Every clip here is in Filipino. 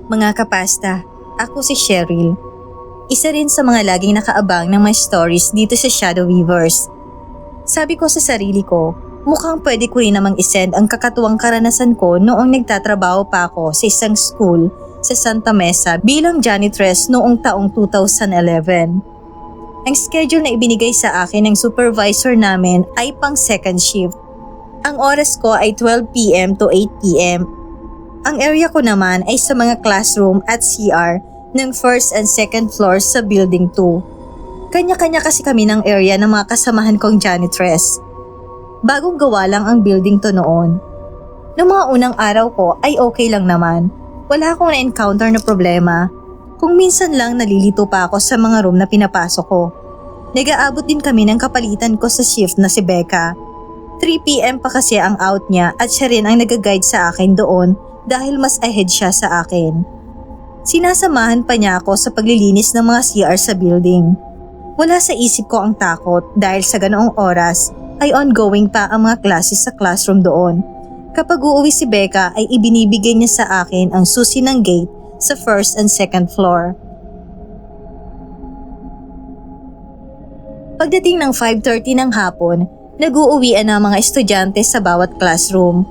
Mga kapasta, ako si Cheryl. Isa rin sa mga laging nakaabang ng mga stories dito sa Shadow Weavers. Sabi ko sa sarili ko, mukhang pwede ko rin namang isend ang kakatuwang karanasan ko noong nagtatrabaho pa ako sa isang school sa Santa Mesa bilang janitress noong taong 2011. Ang schedule na ibinigay sa akin ng supervisor namin ay pang second shift. Ang oras ko ay 12 p.m. to 8 p.m. Ang area ko naman ay sa mga classroom at CR ng first and second floor sa building 2. Kanya-kanya kasi kami ng area ng mga kasamahan kong janitress. Bagong gawa lang ang building to noon. Noong mga unang araw ko ay okay lang naman. Wala akong na-encounter na problema. Kung minsan lang nalilito pa ako sa mga room na pinapasok ko. Nag-aabot din kami ng kapalitan ko sa shift na si Becca. 3 p.m. pa kasi ang out niya at siya rin ang nag-guide sa akin doon dahil mas ahead siya sa akin. Sinasamahan pa niya ako sa paglilinis ng mga CR sa building. Wala sa isip ko ang takot dahil sa ganoong oras ay ongoing pa ang mga classes sa classroom doon. Kapag uuwi si Becca ay ibinibigay niya sa akin ang susi ng gate sa first and second floor. Pagdating ng 5:30 ng hapon, nag-uuwian na mga estudyante sa bawat classroom.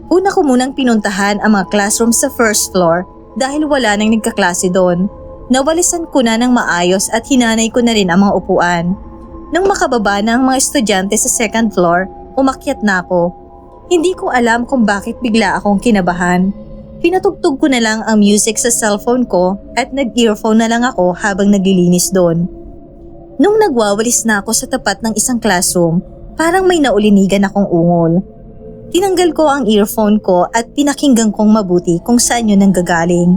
Una ko munang pinuntahan ang mga classroom sa first floor dahil wala nang nagkaklase doon. Nawalisan ko na ng maayos at hinanay ko na rin ang mga upuan. Nang makababa na ang mga estudyante sa second floor, umakyat na ako. Hindi ko alam kung bakit bigla akong kinabahan. Pinatugtog ko na lang ang music sa cellphone ko at nag-earphone na lang ako habang naglilinis doon. Nung nagwawalis na ako sa tapat ng isang classroom, parang may naulinigan akong ungol. Tinanggal ko ang earphone ko at pinakinggan kong mabuti kung saan yun nanggagaling.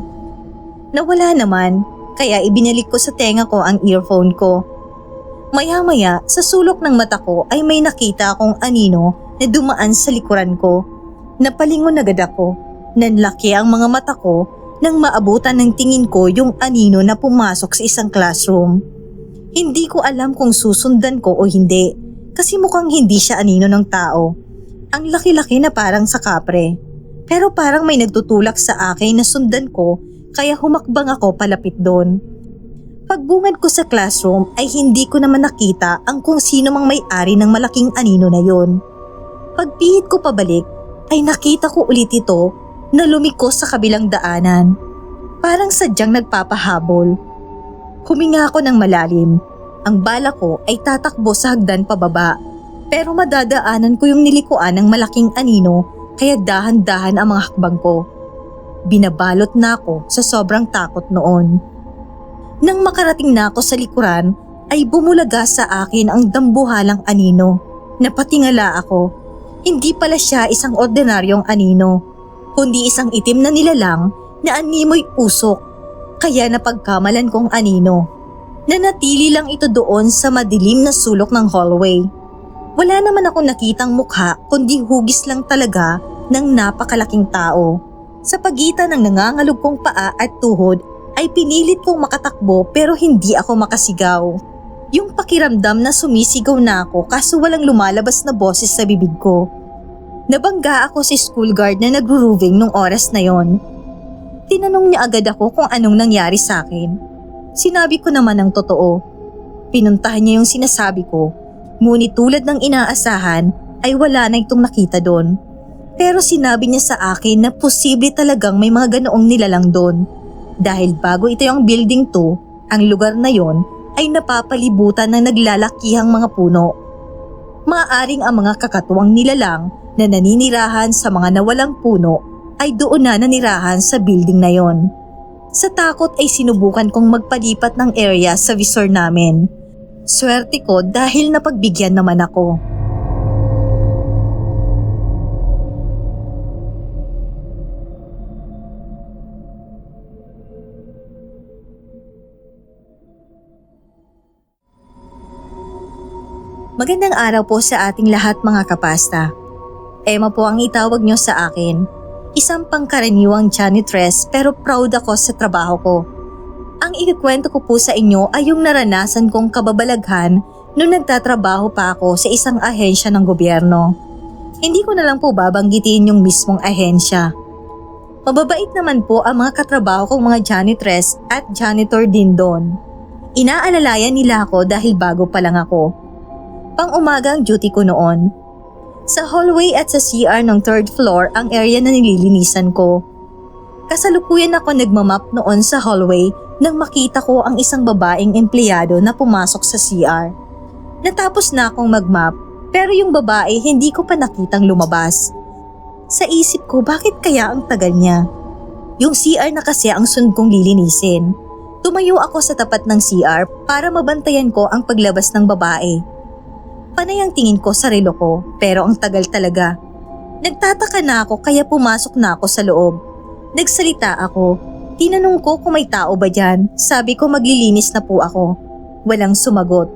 Nawala naman, kaya ibinalik ko sa tenga ko ang earphone ko. Maya-maya, sa sulok ng mata ko ay may nakita akong anino na dumaan sa likuran ko. Napalingon agad ako. Nanlaki ang mga mata ko nang maabutan ng tingin ko yung anino na pumasok sa isang classroom. Hindi ko alam kung susundan ko o hindi kasi mukhang hindi siya anino ng tao. Ang laki-laki na parang sa kapre. Pero parang may nagtutulak sa akin na sundan ko kaya humakbang ako palapit doon. Pagbungad ko sa classroom ay hindi ko naman nakita ang kung sino mang may-ari ng malaking anino na yon. Pagpihit ko pabalik ay nakita ko ulit ito na lumiko sa kabilang daanan. Parang sadyang nagpapahabol. Huminga ako ng malalim. Ang bala ko ay tatakbo sa hagdan pababa. Pero madadaanan ko yung nilikuan ng malaking anino kaya dahan-dahan ang mga hakbang ko. Binabalot na ako sa sobrang takot noon. Nang makarating na ako sa likuran ay bumulaga sa akin ang dambuhalang anino. Napatingala ako. Hindi pala siya isang ordinaryong anino, kundi isang itim na nilalang na animoy usok. Kaya napagkamalan kong anino. Nanatili lang ito doon sa madilim na sulok ng hallway. Wala naman akong nakitang mukha kundi hugis lang talaga ng napakalaking tao. Sa pagitan ng nangangalog kong paa at tuhod ay pinilit kong makatakbo pero hindi ako makasigaw. Yung pakiramdam na sumisigaw na ako kaso walang lumalabas na boses sa bibig ko. Nabangga ako si school guard na nagro-roving nung oras na yon. Tinanong niya agad ako kung anong nangyari sa akin. Sinabi ko naman ang totoo. Pinuntahan niya yung sinasabi ko, ngunit tulad ng inaasahan ay wala na itong nakita doon. Pero sinabi niya sa akin na posible talagang may mga ganoong nilalang doon. Dahil bago ito yung building 2, ang lugar na yon ay napapalibutan ng naglalakihang mga puno. Maaaring ang mga kakatuwang nilalang na naninirahan sa mga nawalang puno ay doon na nanirahan sa building na yon. Sa takot ay sinubukan kong magpalipat ng area sa visor namin. Swerte ko dahil napagbigyan naman ako. Magandang araw po sa ating lahat mga kapasta. Emma po ang itawag niyo sa akin. Isang pangkaraniwang janitress pero proud ako sa trabaho ko. Ang ikikwento ko po sa inyo ay yung naranasan kong kababalaghan noong nagtatrabaho pa ako sa isang ahensya ng gobyerno. Hindi ko na lang po babanggitin yung mismong ahensya. Mababait naman po ang mga katrabaho kong mga janitress at janitor din doon. Inaalalayan nila ako dahil bago pa lang ako. Pang-umaga ang duty ko noon. Sa hallway at sa CR ng 3rd floor ang area na nililinisan ko. Kasalukuyan ako nagmamap noon sa hallway nang makita ko ang isang babaeng empleyado na pumasok sa CR. Natapos na akong magmap pero yung babae hindi ko pa nakitang lumabas. Sa isip ko bakit kaya ang tagal niya? Yung CR na kasi ang sunod kong lilinisin. Tumayo ako sa tapat ng CR para mabantayan ko ang paglabas ng babae. Panay ang tingin ko sa relo ko pero ang tagal talaga. Nagtataka na ako kaya pumasok na ako sa loob. Nagsalita ako. Tinanong ko kung may tao ba dyan. Sabi ko maglilinis na po ako. Walang sumagot.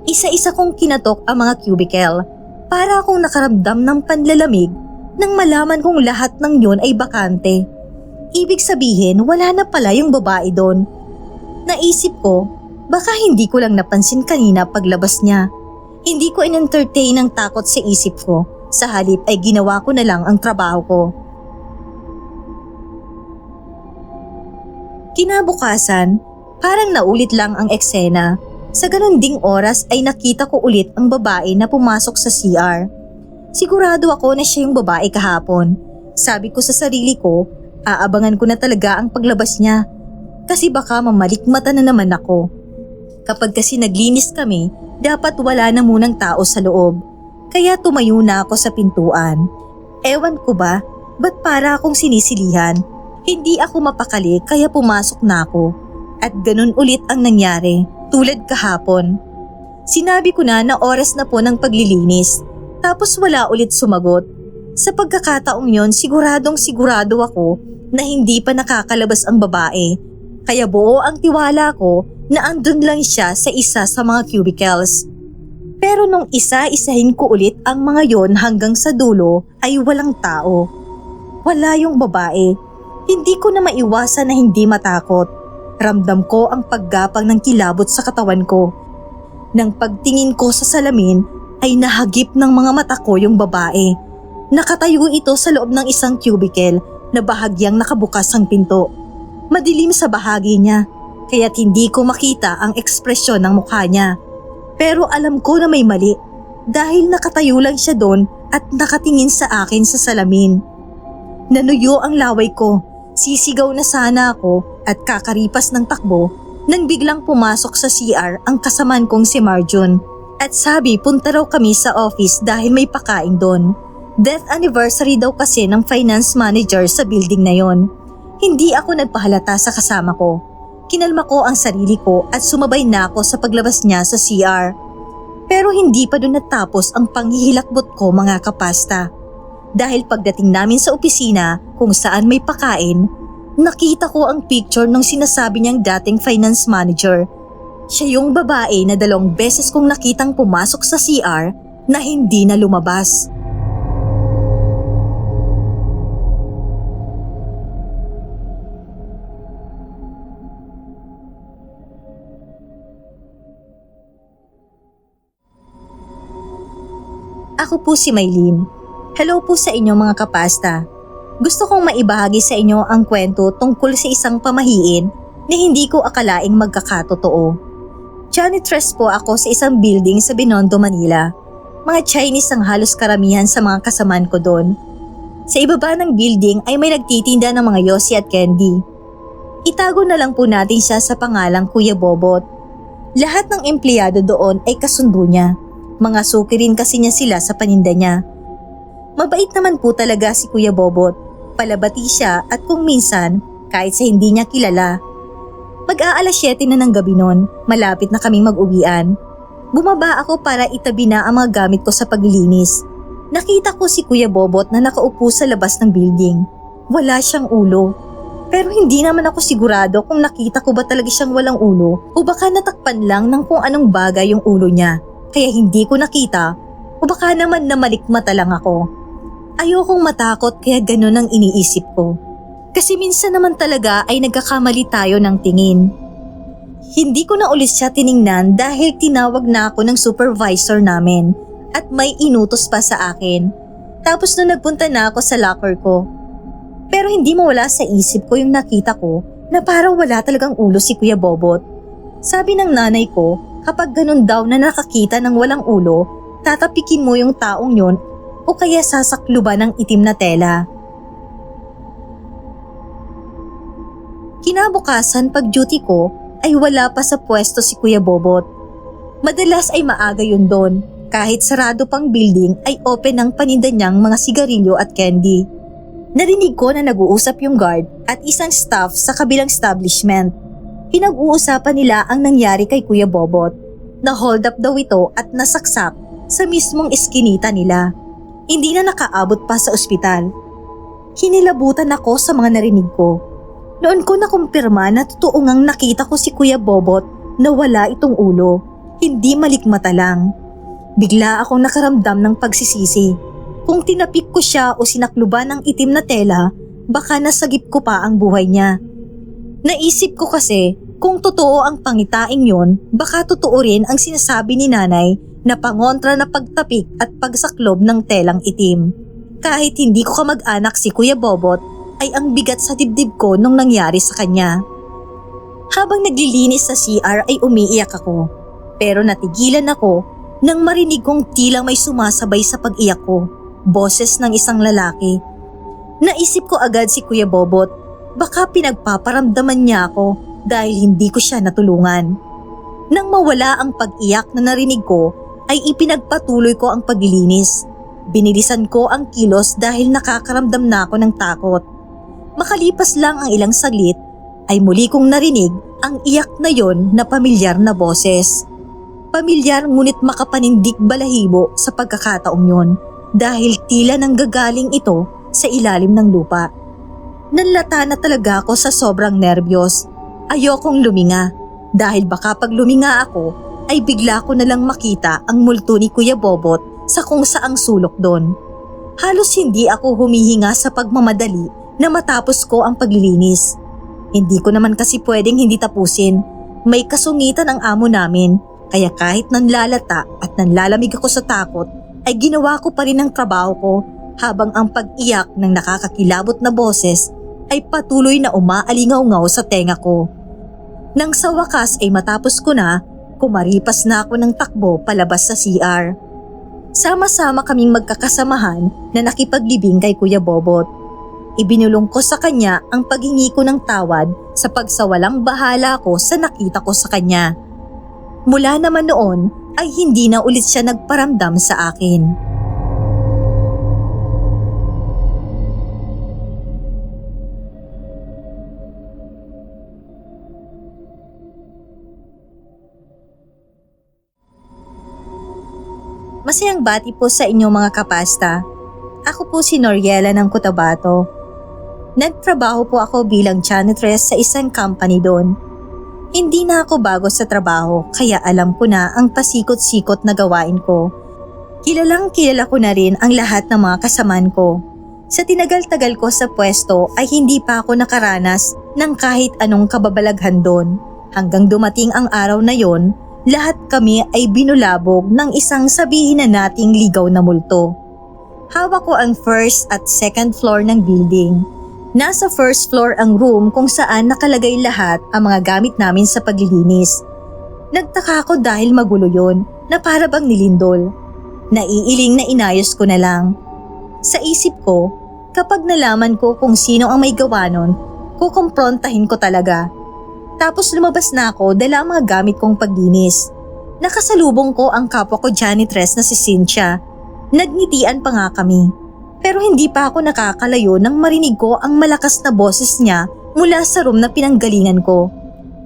Isa-isa kong kinatok ang mga cubicle para akong nakaramdam ng panlalamig nang malaman kong lahat ng yun ay bakante. Ibig sabihin wala na pala yung babae doon. Naisip ko, baka hindi ko lang napansin kanina paglabas niya. Hindi ko in-entertain ang takot sa isip ko. Sa halip ay ginawa ko na lang ang trabaho ko. Kinabukasan, parang naulit lang ang eksena. Sa ganun ding oras ay nakita ko ulit ang babae na pumasok sa CR. Sigurado ako na siya yung babae kahapon. Sabi ko sa sarili ko, aabangan ko na talaga ang paglabas niya. Kasi baka mamalikmata na naman ako. Kapag kasi naglinis kami, dapat wala na munang tao sa loob. Kaya tumayo na ako sa pintuan. Ewan ko ba, ba't para akong sinisilihan? Hindi ako mapakali kaya pumasok na ako. At ganun ulit ang nangyari, tulad kahapon. Sinabi ko na oras na po ng paglilinis. Tapos wala ulit sumagot. Sa pagkakataong yon siguradong sigurado ako na hindi pa nakakalabas ang babae. Kaya buo ang tiwala ko na andun lang siya sa isa sa mga cubicles. Pero nung isa-isahin ko ulit ang mga yon hanggang sa dulo ay walang tao. Wala yung babae. Hindi ko na maiwasan na hindi matakot. Ramdam ko ang paggapang ng kilabot sa katawan ko. Nang pagtingin ko sa salamin ay nahagip ng mga mata ko yung babae. Nakatayo ito sa loob ng isang cubicle na bahagyang nakabukas ang pinto. Madilim sa bahagi niya, kaya't hindi ko makita ang ekspresyon ng mukha niya. Pero alam ko na may mali dahil nakatayo lang siya doon at nakatingin sa akin sa salamin. Nanuyo ang laway ko, sisigaw na sana ako at kakaripas ng takbo nang biglang pumasok sa CR ang kasamaan kong si Marjon. At sabi punta raw kami sa office dahil may pakain doon. Death anniversary daw kasi ng finance manager sa building na yon. Hindi ako nagpahalata sa kasama ko. Kinalma ko ang sarili ko at sumabay na ako sa paglabas niya sa CR. Pero hindi pa doon natapos ang panghihilakbot ko mga kapasta. Dahil pagdating namin sa opisina kung saan may pakain, nakita ko ang picture ng sinasabi niyang dating finance manager. Siya yung babae na 2 beses kong nakitang pumasok sa CR na hindi na lumabas. Ako po si Maylene. Hello po sa inyo mga kapasta. Gusto kong maibahagi sa inyo ang kwento tungkol sa isang pamahiin na hindi ko akalaing magkakatotoo. Janitress po ako sa isang building sa Binondo, Manila. Mga Chinese ang halos karamihan sa mga kasamaan ko doon. Sa ibaba ng building ay may nagtitinda ng mga yosi at candy. Itago na lang po natin siya sa pangalang Kuya Bobot. Lahat ng empleyado doon ay kasundo niya. Mga suki rin kasi niya sila sa paninda niya. Mabait naman po talaga si Kuya Bobot. Palabati siya at kung minsan, kahit sa hindi niya kilala. Mag-aalas 7 na ng gabi noon, malapit na kaming mag-uwian. Bumaba ako para itabi na ang mga gamit ko sa paglilinis. Nakita ko si Kuya Bobot na nakaupo sa labas ng building. Wala siyang ulo. Pero hindi naman ako sigurado kung nakita ko ba talaga siyang walang ulo o baka natakpan lang ng kung anong bagay yung ulo niya. Kaya hindi ko nakita o baka naman namalikmata lang ako. Ayokong matakot kaya ganun ang iniisip ko. Kasi minsan naman talaga ay nagkakamali tayo ng tingin. Hindi ko na ulit siya tiningnan dahil tinawag na ako ng supervisor namin at may inutos pa sa akin. Tapos nung nagpunta na ako sa locker ko, Pero hindi mawala sa isip ko yung nakita ko na parang wala talagang ulo si Kuya Bobot. Sabi ng nanay ko, kapag ganun daw na nakakita ng walang ulo, tatapikin mo yung taong yon o kaya sasakluban ng itim na tela. Kinabukasan pag duty ko ay wala pa sa pwesto si Kuya Bobot. Madalas ay maaga yun doon, kahit sarado pang building ay open ang paninda niyang mga sigarilyo at candy. Narinig ko na nag-uusap yung guard at isang staff sa kabilang establishment. Pinag-uusapan nila ang nangyari kay Kuya Bobot. Na-hold up daw ito at nasaksak sa mismong iskinita nila. Hindi na nakaabot pa sa ospital. Kinilabutan ako sa mga narinig ko. Noon ko nakumpirma na totoo ngang nakita ko si Kuya Bobot na wala itong ulo, hindi malikmata lang. Bigla akong nakaramdam ng pagsisisi. Kung tinapik ko siya o sinakluban ng itim na tela, baka nasagip ko pa ang buhay niya. Naisip ko kasi kung totoo ang pangitaing yon, baka totoo rin ang sinasabi ni nanay na pangontra na pagtapik at pagsaklob ng telang itim. Kahit hindi ko kamag-anak si Kuya Bobot, ay ang bigat sa dibdib ko nung nangyari sa kanya. Habang naglilinis sa CR ay umiiyak ako, pero natigilan ako nang marinig kong tila may sumasabay sa pag-iyak ko, boses ng isang lalaki. Naisip ko agad si Kuya Bobot, baka pinagpaparamdaman niya ako dahil hindi ko siya natulungan. Nang mawala ang pag-iyak na narinig ko, ay ipinagpatuloy ko ang paglilinis. Binilisan ko ang kilos dahil nakakaramdam na ako ng takot. Makalipas lang ang ilang saglit, ay muli kong narinig ang iyak na yon na pamilyar na boses. Pamilyar ngunit makapanindig balahibo sa pagkakataong yon dahil tila nanggagaling ito sa ilalim ng lupa. Nanlata na talaga ako sa sobrang nerbiyos. Ayokong luminga dahil baka pag luminga ako ay bigla ko nalang makita ang multo ni Kuya Bobot sa kung saang sulok doon. Halos hindi ako humihinga sa pagmamadali na matapos ko ang paglilinis. Hindi ko naman kasi pwedeng hindi tapusin. May kasungitan ang amo namin, kaya kahit nanlalata at nanlalamig ako sa takot ay ginawa ko pa rin ang trabaho ko habang ang pag-iyak ng nakakakilabot na boses ay patuloy na umaalingaw-ngaw sa tenga ko. Nang sa wakas ay matapos ko na, kumaripas na ako ng takbo palabas sa CR. Sama-sama kaming magkakasamahan na nakipaglibing kay Kuya Bobot. Ibinulong ko sa kanya ang paghingi ko ng tawad sa pagsawalang bahala ko sa nakita ko sa kanya. Mula naman noon ay hindi na ulit siya nagparamdam sa akin. Masayang bati po sa inyong mga kapasta. Ako po si Noriela ng Cotabato. Nagtrabaho po ako bilang janitress sa isang company doon. Hindi na ako bago sa trabaho kaya alam ko na ang pasikot-sikot na gawain ko. Kilalang kilala ko na rin ang lahat ng mga kasamaan ko. Sa tinagal-tagal ko sa pwesto ay hindi pa ako nakaranas ng kahit anong kababalaghan doon. Hanggang dumating ang araw na yon, lahat kami ay binulabog ng isang sabihin na nating ligaw na multo. Hawak ko ang first at second floor ng building. Nasa first floor ang room kung saan nakalagay lahat ang mga gamit namin sa paglilinis. Nagtaka ako dahil magulo yon na para bang nilindol. Naiiling na inayos ko na lang. Sa isip ko, kapag nalaman ko kung sino ang may gawa nun, kukumprontahin ko talaga. Tapos lumabas na ako dala ang mga gamit kong paglinis. Nakasalubong ko ang kapwa ko janitress na si Cynthia. Nagngitian pa nga kami. Pero hindi pa ako nakakalayo nang marinig ko ang malakas na boses niya mula sa room na pinanggalingan ko.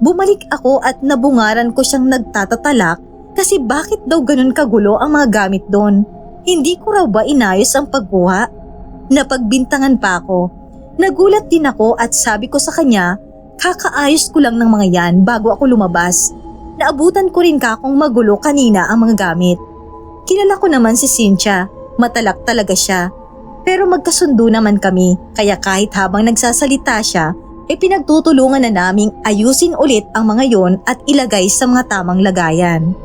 Bumalik ako at nabungaran ko siyang nagtatatalak kasi bakit daw ganun kagulo ang mga gamit doon. Hindi ko raw ba inayos ang pagkuha? Napagbintangan pa ako. Nagulat din ako at sabi ko sa kanya, kakaayos ko lang ng mga yan bago ako lumabas. Naabutan ko rin kakong magulo kanina ang mga gamit. Kilala ko naman si Cynthia, matalak talaga siya. Pero magkasundo naman kami kaya kahit habang nagsasalita siya, pinagtutulungan na naming ayusin ulit ang mga yon at ilagay sa mga tamang lagayan.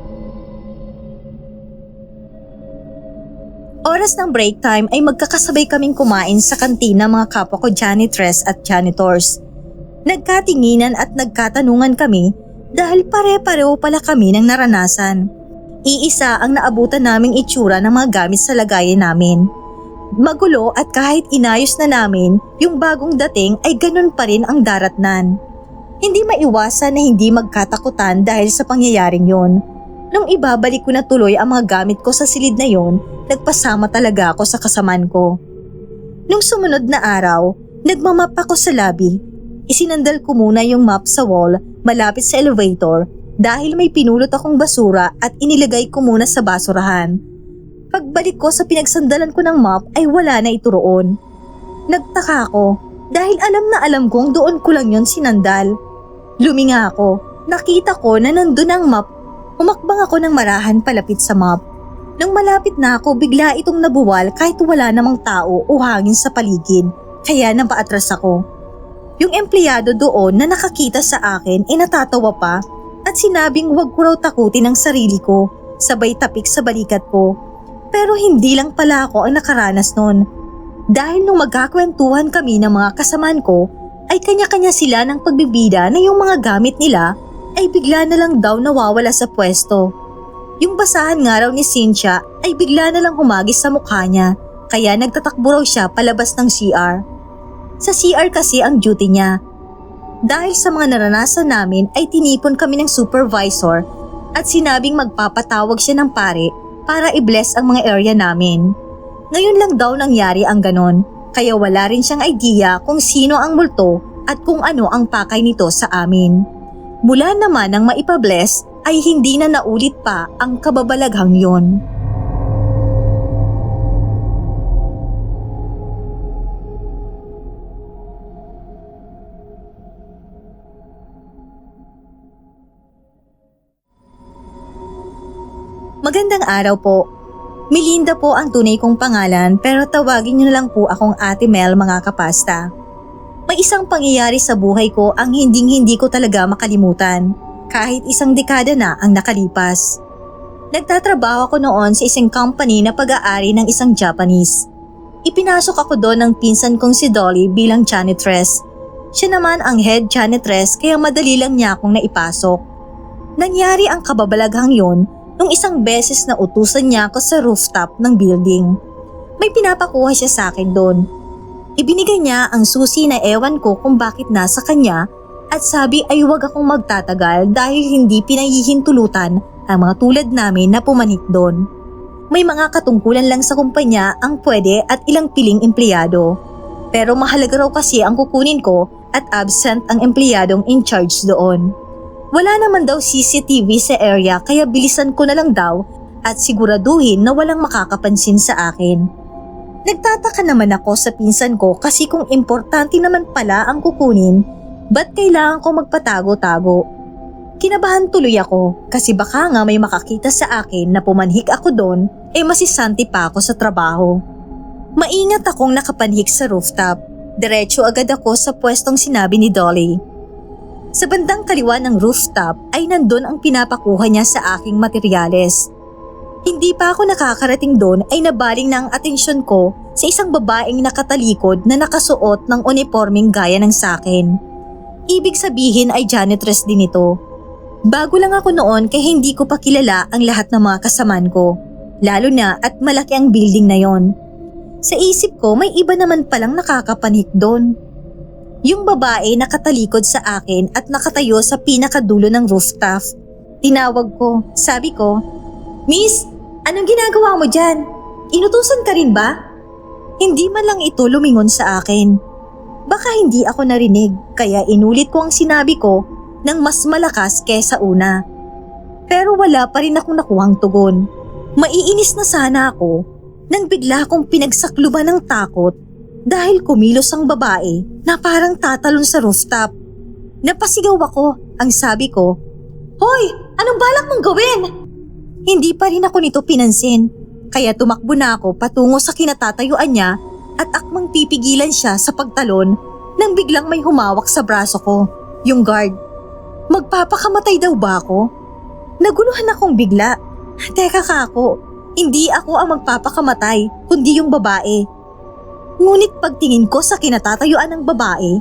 Oras oras ng break time ay magkakasabay kaming kumain sa kantina mga kapwa ko janitress at janitors. Nagkatinginan at nagkatanungan kami dahil pare-pareho pala kami ng naranasan. Iisa ang naabutan naming itsura ng mga gamit sa lagayan namin. Magulo at kahit inayos na namin, yung bagong dating ay ganun pa rin ang daratnan. Hindi maiwasan na hindi magkatakutan dahil sa pangyayaring yon. Nung ibabalik ko na tuloy ang mga gamit ko sa silid na yon, nagpasama talaga ako sa kasamaan ko. Nung sumunod na araw, nagmamap ako sa lobby. Isinandal ko muna yung map sa wall malapit sa elevator dahil may pinulot akong basura at inilagay ko muna sa basurahan. Pagbalik ko sa pinagsandalan ko ng map ay wala na ito roon. Nagtaka ako dahil alam na alam kong doon ko lang yon sinandal. Luminga ako, nakita ko na nandun ang map. Umakbang ako ng marahan palapit sa map. Nang malapit na ako, bigla itong nabuwal kahit wala namang tao o hangin sa paligid, kaya napaatras ako. Yung empleyado doon na nakakita sa akin ay natatawa pa at sinabing huwag ko raw takutin ang sarili ko, sabay tapik sa balikat ko. Pero hindi lang pala ako ang nakaranas nun. Dahil nung magkakwentuhan kami ng mga kasamaan ko, ay kanya-kanya sila ng pagbibida na yung mga gamit nila ay bigla na lang daw nawawala sa pwesto. Yung basahan nga raw ni Cynthia ay bigla na lang humagis sa mukha niya, kaya nagtatakbo raw siya palabas ng CR. Sa CR kasi ang duty niya. Dahil sa mga naranasan namin ay tinipon kami ng supervisor at sinabing magpapatawag siya ng pare para i-bless ang mga area namin. Ngayon lang daw nangyari ang ganon, kaya wala rin siyang idea kung sino ang multo at kung ano ang pakay nito sa amin. Mula naman nang maipabless ay hindi na naulit pa ang kababalaghang yon. Magandang araw po. Melinda po ang tunay kong pangalan pero tawagin niyo na lang po akong Ate Mel mga kapasta. May isang pangyayari sa buhay ko ang hindi ko talaga makalimutan kahit isang dekada na ang nakalipas. Nagtatrabaho ako noon sa isang company na pag-aari ng isang Japanese. Ipinasok ako doon ng pinsan kong si Dolly bilang janitress. Siya naman ang head janitress kaya madali lang niya akong naipasok. Nangyari ang kababalaghang yon nung isang beses na utusan niya ako sa rooftop ng building. May pinapakuha siya sa akin doon. Ibinigay niya ang susi na ewan ko kung bakit nasa kanya at sabi ay huwag akong magtatagal dahil hindi pinahihintulutan ang mga tulad namin na pumanik doon. May mga katungkulan lang sa kumpanya ang pwede at ilang piling empleyado. Pero mahalaga raw kasi ang kukunin ko at absent ang empleyadong in charge doon. Wala naman daw CCTV sa area kaya bilisan ko na lang daw at siguraduhin na walang makakapansin sa akin. Nagtataka naman ako sa pinsan ko kasi kung importante naman pala ang kukunin, ba't kailangan ko magpatago-tago? Kinabahan tuloy ako kasi baka nga may makakita sa akin na pumanhik ako doon masisanti pa ako sa trabaho. Maingat akong nakapanhik sa rooftop. Diretso agad ako sa pwestong sinabi ni Dolly. Sa bandang kaliwa ng rooftop ay nandun ang pinapakuha niya sa aking materyales. Hindi pa ako nakakarating doon ay nabaling na ang atensyon ko sa isang babaeng nakatalikod na nakasuot ng uniforming gaya ng sakin. Ibig sabihin ay janitress din ito. Bago lang ako noon kaya hindi ko pa kilala ang lahat ng mga kasamaan ko. Lalo na at malaki ang building na yon. Sa isip ko may iba naman palang nakakapanhik doon. Yung babae nakatalikod sa akin at nakatayo sa pinakadulo ng rooftop. Tinawag ko, sabi ko, "Miss, anong ginagawa mo dyan? Inutusan ka rin ba?" Hindi man lang ito lumingon sa akin. Baka hindi ako narinig kaya inulit ko ang sinabi ko ng mas malakas kesa una. Pero wala pa rin akong nakuhang tugon. Maiinis na sana ako nang bigla akong pinagsakluban ng takot dahil kumilos ang babae na parang tatalon sa rooftop. Napasigaw ako, ang sabi ko, "Hoy! Anong balak mong gawin?" Hindi pa rin ako nito pinansin, kaya tumakbo na ako patungo sa kinatatayuan niya at akmang pipigilan siya sa pagtalon nang biglang may humawak sa braso ko, yung guard. Magpapakamatay daw ba ako? Naguluhan akong bigla. Teka kako, Hindi ako ang magpapakamatay, kundi yung babae. Ngunit pagtingin ko sa kinatatayuan ng babae,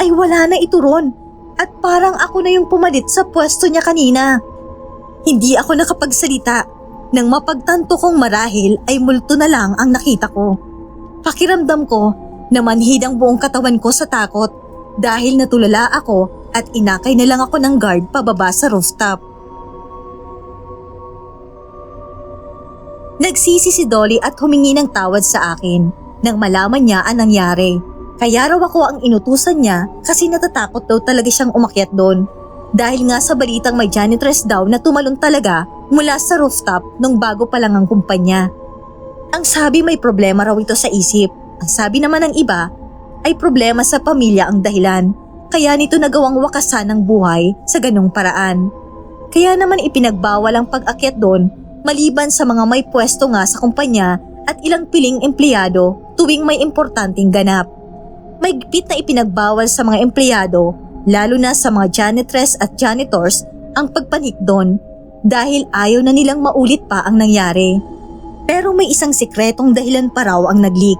ay wala na ito ron at parang ako na yung pumalit sa pwesto niya kanina. Hindi ako nakapagsalita nang mapagtanto kong marahil ay multo na lang ang nakita ko. Pakiramdam ko na manhid ang buong katawan ko sa takot dahil natulala ako at inakay na lang ako ng guard pababa sa rooftop. Nagsisi si Dolly at humingi ng tawad sa akin nang malaman niya ang nangyari. Kaya raw ako ang inutusan niya kasi natatakot daw talaga siyang umakyat doon. Dahil nga sa balitang may janitress daw na tumalon talaga mula sa rooftop nung bago pa lang ang kumpanya. Ang sabi may problema raw ito sa isip. Ang sabi naman ng iba ay problema sa pamilya ang dahilan. Kaya nito nagawang wakasan ng buhay sa ganung paraan. Kaya naman ipinagbawal ang pag-akyat doon maliban sa mga may pwesto nga sa kumpanya at ilang piling empleyado tuwing may importanteng ganap. Mahigpit na ipinagbawal sa mga empleyado, lalo na sa mga janitress at janitors, ang pagpanik doon dahil ayaw na nilang maulit pa ang nangyari. Pero may isang sikretong dahilan pa raw ang nag-leak.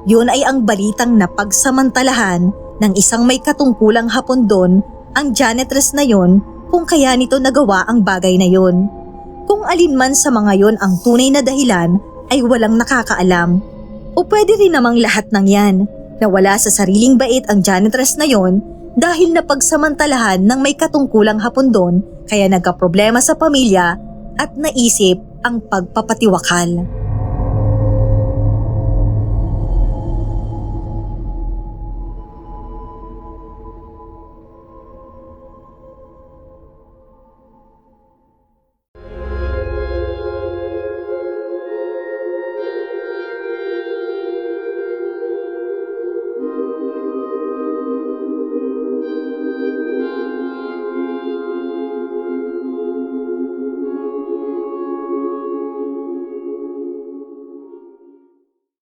Yun ay ang balitang napagsamantalahan ng isang may katungkulang Hapon doon ang janitress na yon kung kaya nito nagawa ang bagay na yon. Kung alin man sa mga yon ang tunay na dahilan ay walang nakakaalam. O pwede rin namang lahat ng yan na wala sa sariling bait ang janitress na yon dahil napagsamantalahan ng may katungkulang Hapon doon kaya nagkaproblema sa pamilya at naisip ang pagpapatiwakal.